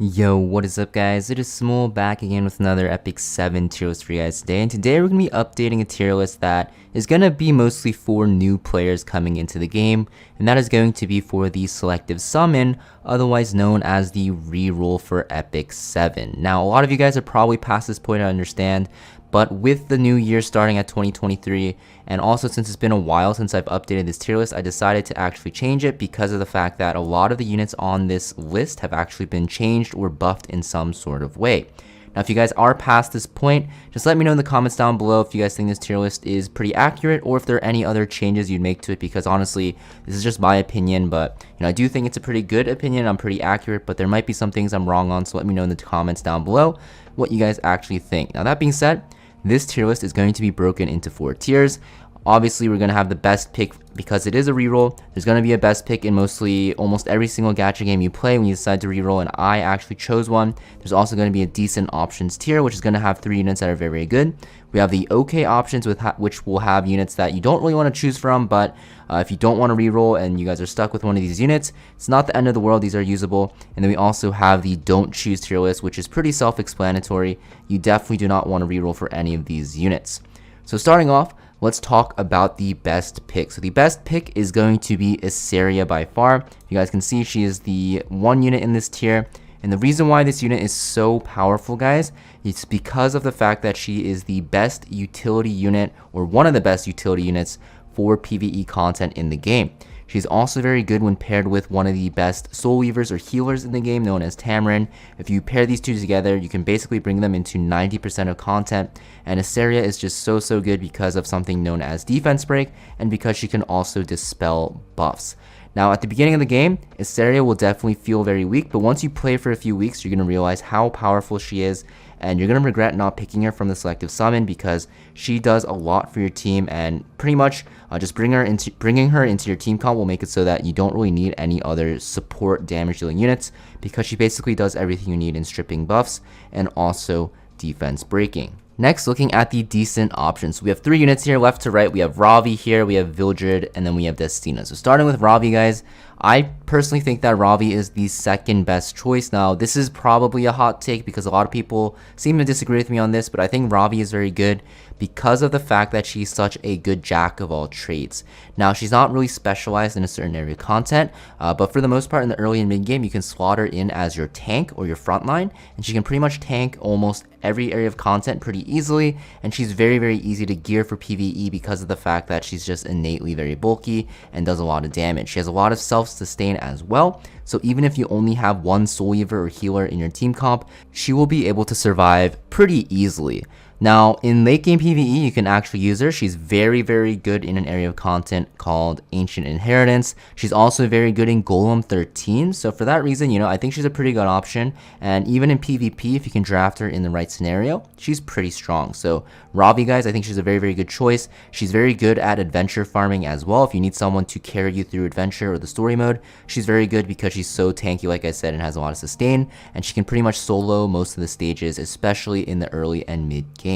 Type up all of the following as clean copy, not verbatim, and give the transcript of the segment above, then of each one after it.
Yo, what is up guys? It is Samool back again with another Epic 7 tier list for you guys today, and today we're going to be updating a tier list that is going to be mostly for new players coming into the game, and that is going to be for the Selective Summon, otherwise known as the Reroll for Epic 7. Now, a lot of you guys are probably past this point, I understand, but with the new year starting at 2023, and also since it's been a while since I've updated this tier list, I decided to actually change it because of the fact that a lot of the units on this list have actually been changed or buffed in some sort of way. Now, if you guys are past this point, just let me know in the comments down below if you guys think this tier list is pretty accurate or if there are any other changes you'd make to it, because honestly, this is just my opinion, but I do think it's a pretty good opinion. I'm pretty accurate, but there might be some things I'm wrong on, so let me know in the comments down below what you guys actually think. Now, that being said, this tier list is going to be broken into 4 tiers. Obviously, we're going to have the best pick because it is a reroll. There's going to be a best pick in almost every single gacha game you play when you decide to reroll, and I actually chose one. There's also going to be a decent options tier, which is going to have 3 units that are very, very good. We have the okay options, which will have units that you don't really want to choose from, but if you don't want to reroll and you guys are stuck with one of these units, it's not the end of the world. These are usable. And then we also have the don't choose tier list, which is pretty self-explanatory. You definitely do not want to reroll for any of these units. So starting off, let's talk about the best pick. So the best pick is going to be Isaria by far. You guys can see she is the 1 unit in this tier. And the reason why this unit is so powerful, guys, it's because of the fact that she is the best utility unit, or one of the best utility units for PvE content in the game. She's also very good when paired with one of the best soul weavers or healers in the game, known as Tamarin. If you pair these two together, you can basically bring them into 90% of content. And Isaria is just so good because of something known as defense break, and because she can also dispel buffs. Now, at the beginning of the game, Isaria will definitely feel very weak, but once you play for a few weeks, you're going to realize how powerful she is, and you're going to regret not picking her from the Selective Summon because she does a lot for your team, and pretty much just bringing her into your team comp will make it so that you don't really need any other support damage dealing units, because she basically does everything you need in stripping buffs and also defense breaking. Next, looking at the decent options. We have 3 units here, left to right. We have Ravi here, we have Vildred, and then we have Destina. So starting with Ravi, guys, I personally think that Ravi is the second best choice. Now, this is probably a hot take because a lot of people seem to disagree with me on this, but I think Ravi is very good because of the fact that she's such a good jack of all trades. Now, she's not really specialized in a certain area of content, but for the most part in the early and mid game, you can slot her in as your tank or your frontline, and she can pretty much tank almost every area of content pretty easily, and she's very easy to gear for PvE because of the fact that she's just innately very bulky and does a lot of damage. She has a lot of self-sustain as well, so even if you only have one soul weaver or healer in your team comp, she will be able to survive pretty easily. Now, in late game PvE, you can actually use her. She's very good in an area of content called Ancient Inheritance. She's also very good in Golem 13. So for that reason, I think she's a pretty good option. And even in PvP, if you can draft her in the right scenario, she's pretty strong. So Ravi, guys, I think she's a very good choice. She's very good at adventure farming as well. If you need someone to carry you through adventure or the story mode, she's very good because she's so tanky, like I said, and has a lot of sustain. And she can pretty much solo most of the stages, especially in the early and mid game.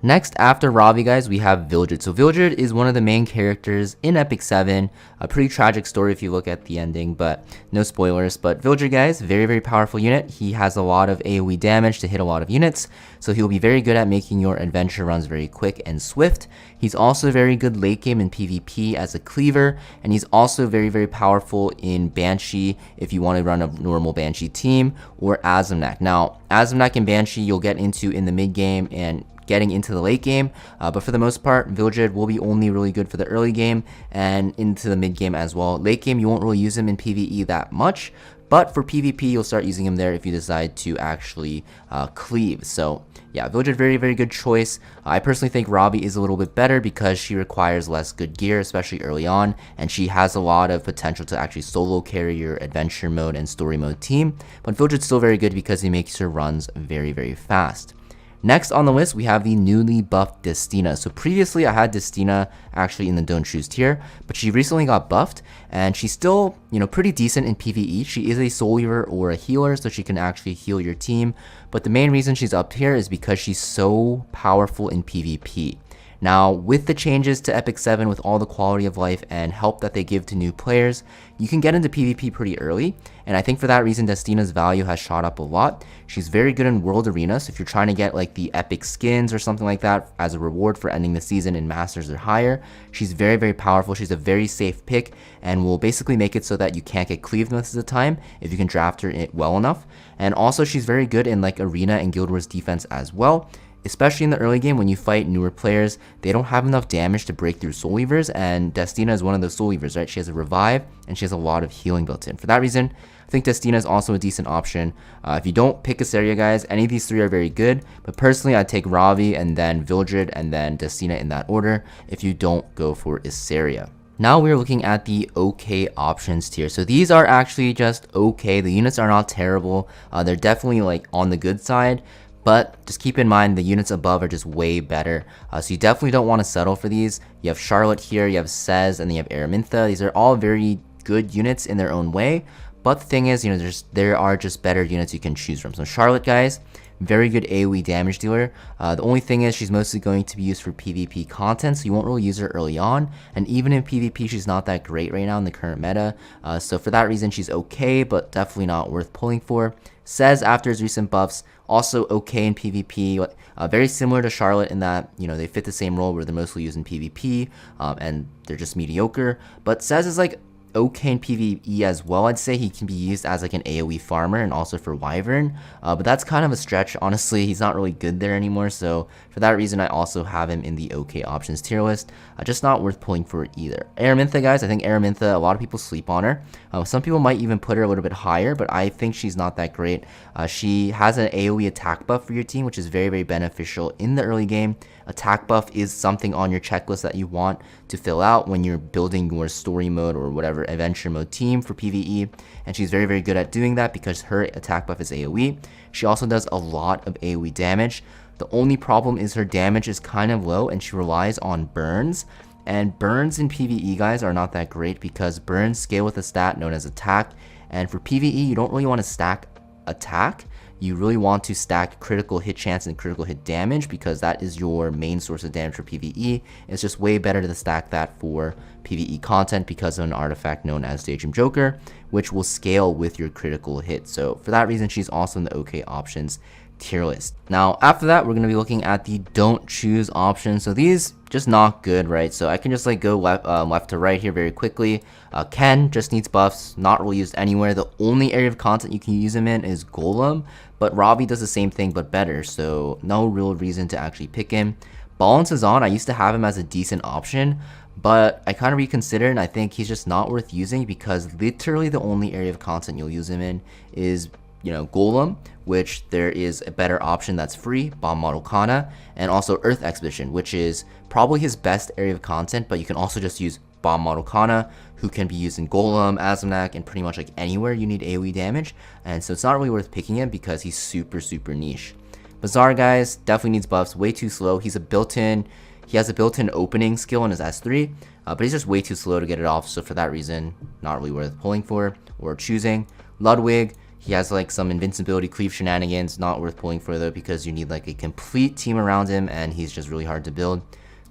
Next, after Ravi, guys, we have Vildred. So Vildred is one of the main characters in Epic 7. A pretty tragic story if you look at the ending, but no spoilers. But Vildred, guys, very powerful unit. He has a lot of AoE damage to hit a lot of units, so he'll be very good at making your adventure runs very quick and swift. He's also very good late game in PvP as a cleaver, and he's also very powerful in Banshee if you want to run a normal Banshee team, or Azimnak. Now, Azimnak and Banshee you'll get into in the mid game and getting into the late game, but for the most part, Vildred will be only really good for the early game and into the mid game as well. Late game, you won't really use him in PvE that much, but for PvP, you'll start using him there if you decide to actually cleave. So yeah, Vildred, very good choice. I personally think Ravi is a little bit better because she requires less good gear, especially early on, and she has a lot of potential to actually solo carry your adventure mode and story mode team. But Vildred's still very good because he makes her runs very fast. Next on the list, we have the newly buffed Destina. So previously I had Destina actually in the don't choose tier, but she recently got buffed, and she's still, pretty decent in PvE. She is a soul weaver or a healer, so she can actually heal your team. But the main reason she's up here is because she's so powerful in PvP. Now, with the changes to Epic 7, with all the quality of life and help that they give to new players, you can get into PvP pretty early, and I think for that reason, Destina's value has shot up a lot. She's very good in World Arena, so if you're trying to get like the epic skins or something like that as a reward for ending the season in Masters or higher, she's very, very powerful. She's a very safe pick, and will basically make it so that you can't get cleaved most of the time if you can draft her well enough. And also, she's very good in like Arena and Guild Wars defense as well. Especially in the early game when you fight newer players, they don't have enough damage to break through Soul Weavers, and Destina is one of those Soul Weavers, right? She has a revive, and she has a lot of healing built in. For that reason, I think Destina is also a decent option. If you don't pick Asteria, guys, any of these three are very good, but personally, I'd take Ravi, and then Vildred, and then Destina in that order if you don't go for Asteria. Now we're looking at the okay options tier. So these are actually just okay. The units are not terrible. They're definitely like on the good side. But just keep in mind the units above are just way better. So you definitely don't want to settle for these. You have Charlotte here, you have Sez, and then you have Araminta. These are all very good units in their own way. But the thing is, you know, there are just better units you can choose from. So Charlotte, guys, very good AoE damage dealer. The only thing is she's mostly going to be used for PvP content, so you won't really use her early on. And even in PvP, she's not that great right now in the current meta. So for that reason, she's okay, but definitely not worth pulling for. Sez, after his recent buffs, also okay in PvP. Very similar to Charlotte in that, you know, they fit the same role where they're mostly used in PvP, and they're just mediocre. But Sez is like okay in PvE as well. I'd say he can be used as like an AoE farmer and also for Wyvern, but that's kind of a stretch. Honestly, he's not really good there anymore, so for that reason I also have him in the okay options tier list. Just not worth pulling for either. Araminta, guys, I think Araminta, a lot of people sleep on her. Some people might even put her a little bit higher, but I think she's not that great. She has an AoE attack buff for your team, which is very, very beneficial in the early game. Attack buff is something on your checklist that you want to fill out when you're building your story mode or whatever adventure mode team for PvE, and she's very, very good at doing that because her attack buff is AoE. She also does a lot of AoE damage. The only problem is her damage is kind of low and she relies on burns, and burns in PvE, guys, are not that great because burns scale with a stat known as attack, and for PvE you don't really want to stack attack. You really want to stack critical hit chance and critical hit damage because that is your main source of damage for PvE. It's just way better to stack that for PvE content because of an artifact known as Daydream Joker, which will scale with your critical hit. So for that reason, she's also in the okay options tier list. Now after that, we're going to be looking at the don't choose options. So these just not good, right? So I can just like go left to right here very quickly. Ken just needs buffs, not really used anywhere. The only area of content you can use him in is Golem, but Ravi does the same thing but better, so no real reason to actually pick him. Balance is on. I used to have him as a decent option, but I kind of reconsidered and I think he's just not worth using because literally the only area of content you'll use him in is, you know, Golem, which there is a better option that's free, Bomb Model Kana, and also Earth Expedition, which is probably his best area of content, but you can also just use Bomb Model Kana, who can be used in Golem, Azamnak, and pretty much like anywhere you need AoE damage, and so it's not really worth picking him because he's super, super niche. Bazaar, guys, definitely needs buffs, way too slow. He has a built-in opening skill in his S3, but he's just way too slow to get it off, so for that reason, not really worth pulling for or choosing. Ludwig, he has like some invincibility cleave shenanigans, not worth pulling for though because you need like a complete team around him and he's just really hard to build.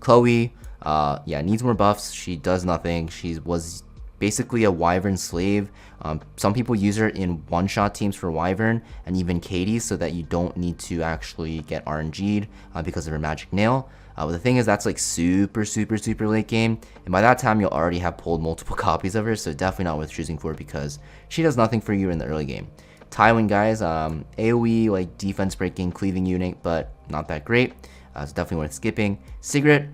Chloe, yeah, needs more buffs. She does nothing. She was basically a Wyvern slave. Some people use her in one-shot teams for Wyvern and even Katie so that you don't need to actually get RNG'd because of her magic nail. But the thing is, that's like super, super, super late game, and by that time you'll already have pulled multiple copies of her, so definitely not worth choosing for because she does nothing for you in the early game. Tywin, guys, AoE like defense breaking cleaving unit, but not that great. It's definitely worth skipping. Sigrid,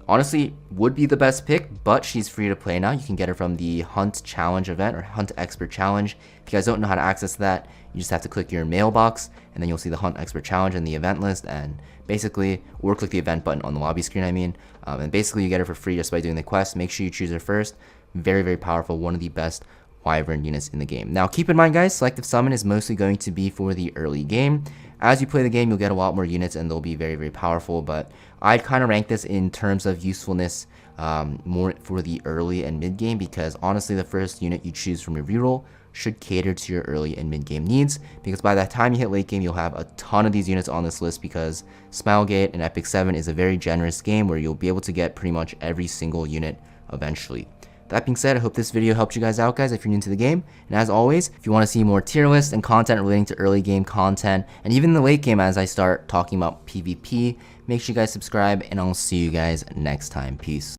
honestly, would be the best pick, but she's free to play now. You can get her from the Hunt Challenge event or Hunt Expert Challenge. If you guys don't know how to access that, you just have to click your mailbox, and then you'll see the Hunt Expert Challenge in the event list, and basically, or click the event button on the lobby screen, I mean, and basically you get her for free just by doing the quest. Make sure you choose her first. Very, very powerful, one of the best Wyvern units in the game. Now, keep in mind, guys, Selective Summon is mostly going to be for the early game. As you play the game, you'll get a lot more units and they'll be very, very powerful, but I'd kind of rank this in terms of usefulness more for the early and mid game because honestly, the first unit you choose from your reroll should cater to your early and mid game needs, because by the time you hit late game, you'll have a ton of these units on this list, because Smilegate and Epic 7 is a very generous game where you'll be able to get pretty much every single unit eventually. That being said, I hope this video helped you guys out, guys, if you're new to the game. And as always, if you want to see more tier lists and content relating to early game content, and even the late game as I start talking about PvP, make sure you guys subscribe, and I'll see you guys next time. Peace.